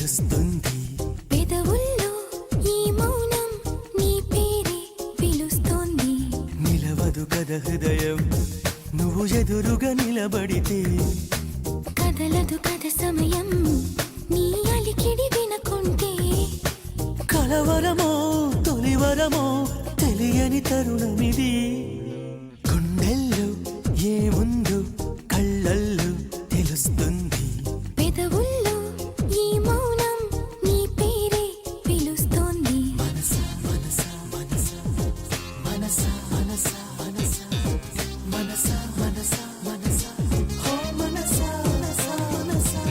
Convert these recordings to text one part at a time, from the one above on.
తెలుస్తుంది. పెదవుల్లో ఈ మౌనం నీ పేరే పిలుస్తోంది. నిలవదు కథ హృదయం నువ్వు ఎదురుగా నిలబడితే. కదలదు కథ సమయం నీ అలికిడి వినకుంటే. కలవరమో తొలివరమో తెలియని తరుణమిది. గుండెల్లో ఏముందో కళ్ళల్లో తెలుస్తుంది. పెదవుల్లో ఈ మౌనం నీ పేరే పిలుస్తోంది. మనసా మనసా మనసా మనసా మనసా మనసా మనసా మనసా మనసా హో మనసా మనసా మనసా.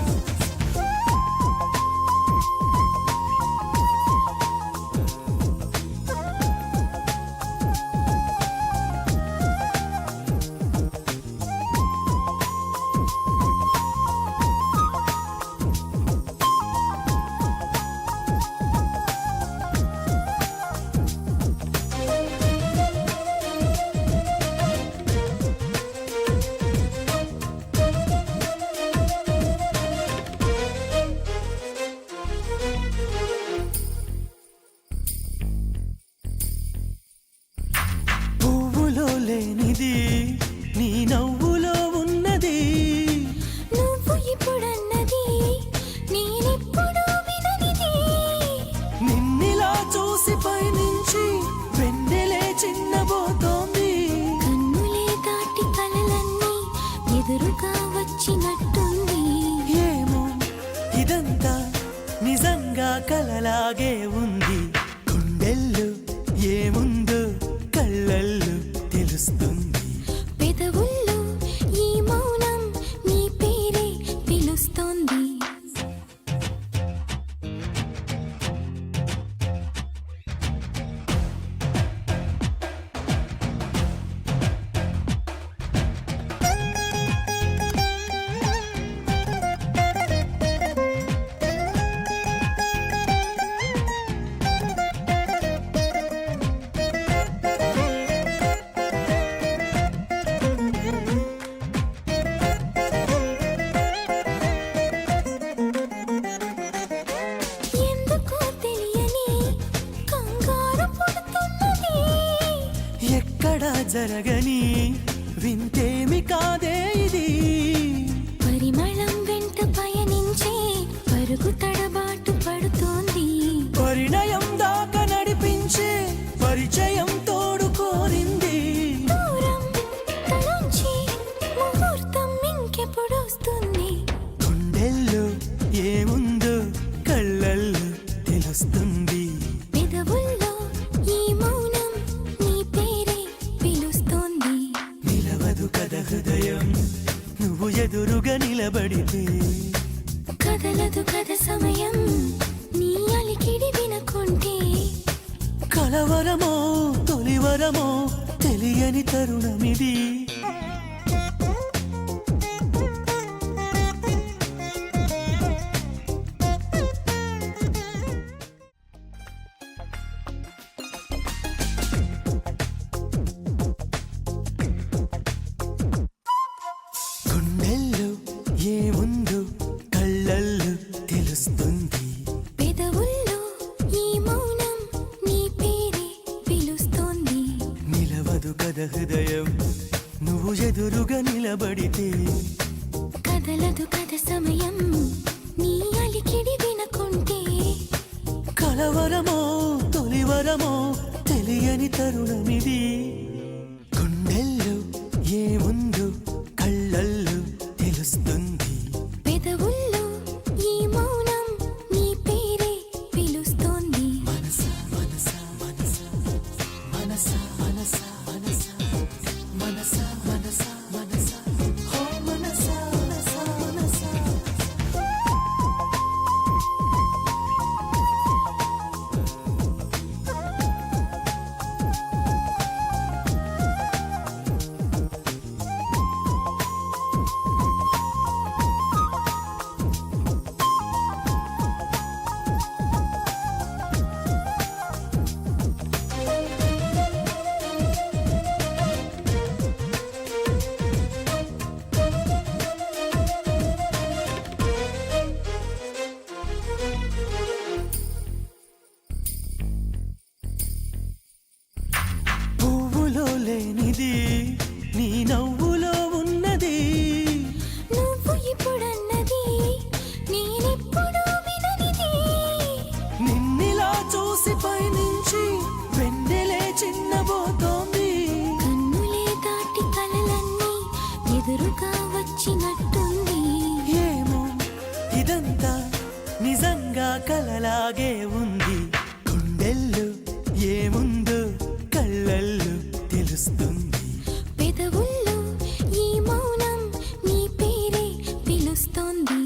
పువ్వులో లేనిది నీ నవ్వులో ఉన్నది. నువ్వు ఇప్పుడన్నది నేనెప్పుడు విననిది. నిన్నిలా చూసి పైనుంచి వెన్నెలే చిన్నబోతోంది. కన్నులే దాటి కలలన్నీ ఎదురుగా వచ్చినట్టుంది. ఏమో ఇదంతా నిజంగా కలలాగే ఉంది. గుండెల్లో ఏముందో కళ్ళల్లో తెలుస్తుంది. పెదవుల్లో ఈ మౌనం నీ పేరే పిలుస్తోంది. ఎందుకో తెలియని కంగారు పుడుతున్నది. ఎక్కడా జరగని వింతేమి కాదే ఇది. పరిమళం వెంట పయనించే పరుగు తడబాటు పడుతోంది. పరిణయం దాకా నడిపించే పరిచయం తోడు కోరింది. దూరం తలంచి ముహూర్తం ఇంకెప్పుడొస్తుంది. గుండెల్లో ఏముందో కళ్ళల్లో తెలుస్తుంది. పెదవుల్లో ఈ మౌనం నీ పేరే పిలుస్తోంది. నిలవదు కథ హృదయం నువ్వు ఎదురుగా నిలబడితే. కదలదు కథ సమయం నీ అలికిడి వినకుంటే. కలవరమో తొలివరమో తెలియని తరుణమిది. గుండెల్లో ఏముందో కళ్ళల్లో తెలుస్తుంది. పెదవుల్లో ఈ మౌనం నీ పేరే పిలుస్తోంది. నిలవదు కథ హృదయం నువ్వు ఎదురుగా నిలబడితే. కదలదు కథ సమయం నీ అలికిడి వినకుంటే. కలవరమో తొలివరమో తెలియని తరుణమిది. గుండెల్లో ఏముందో కళ్ళల్లో తెలుస్తుంది. పెదవుల్లో ఈ మౌనం నీ పేరే పిలుస్తోంది. మనసా మనసా మనసా మనసా మనసా మనసా మనసా మనసా మనసా హో మనసా మనసా మనసా. నిజంగా కలలాగే ఉంది. గుండెల్లో ఏముందో కళ్ళల్లో తెలుస్తుంది. పెదవుల్లో ఈ మౌనం నీ పేరే పిలుస్తోంది.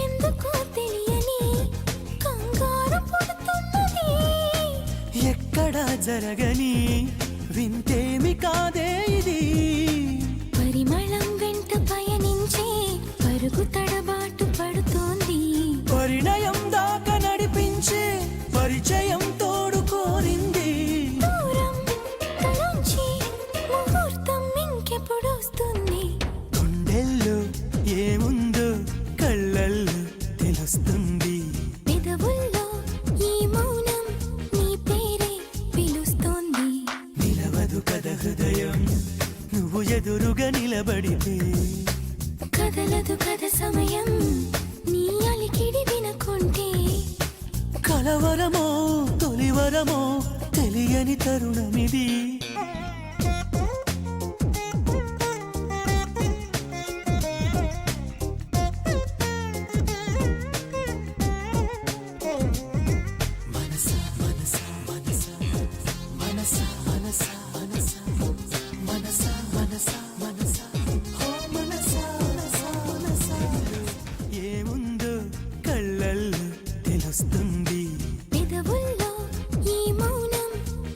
ఎందుకో తెలియని కంగారు పుడుతున్నది. ఎక్కడా జరగని వింతేమి కాదే ఇది. పరిమళం వెంట పయనించే పరుగు తడబాటు పడుతోంది. పరిణయం దాకా నడిపించే పరిచయం తోడు కోరింది. దూరం తలంచి ముహూర్తం ఇంకెప్పుడొస్తుంది. గుండెల్లో ఏముందో కళ్ళల్లో తెలుస్తుంది. పెదవుల్లో ఈ మౌనం నీ పేరే పిలుస్తోంది. నిలవదు కథ హృదయం నువ్వు ఎదురుగా నిలబడితే. కదలదు కథ సమయం నీ అలికిడి వినకుంటే. కలవరమో తొలివరమో తెలియని తరుణమిది. మనసా మనసా మనసా మనసా మనసా మనసా మనసా మనసా మనసా హో మనసా మనసా మనసా ఏముందో కళ్ళల్లో తెలుస్తుంది. పెదవుల్లో ఈ మౌనం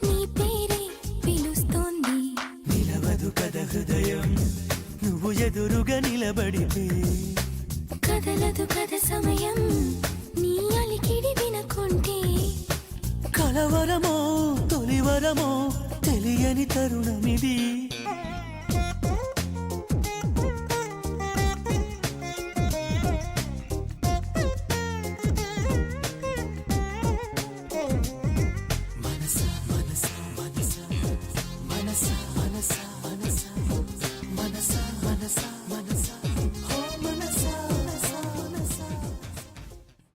నీ పేరే పిలుస్తోంది. నిలవదు కథ హృదయం నువ్వు ఎదురుగా నిలబడితే. కదలదు కథ సమయం నీ అలికిడి వినకుంటే. కలవరమో తొలివరమో తెలియని తరుణమిది.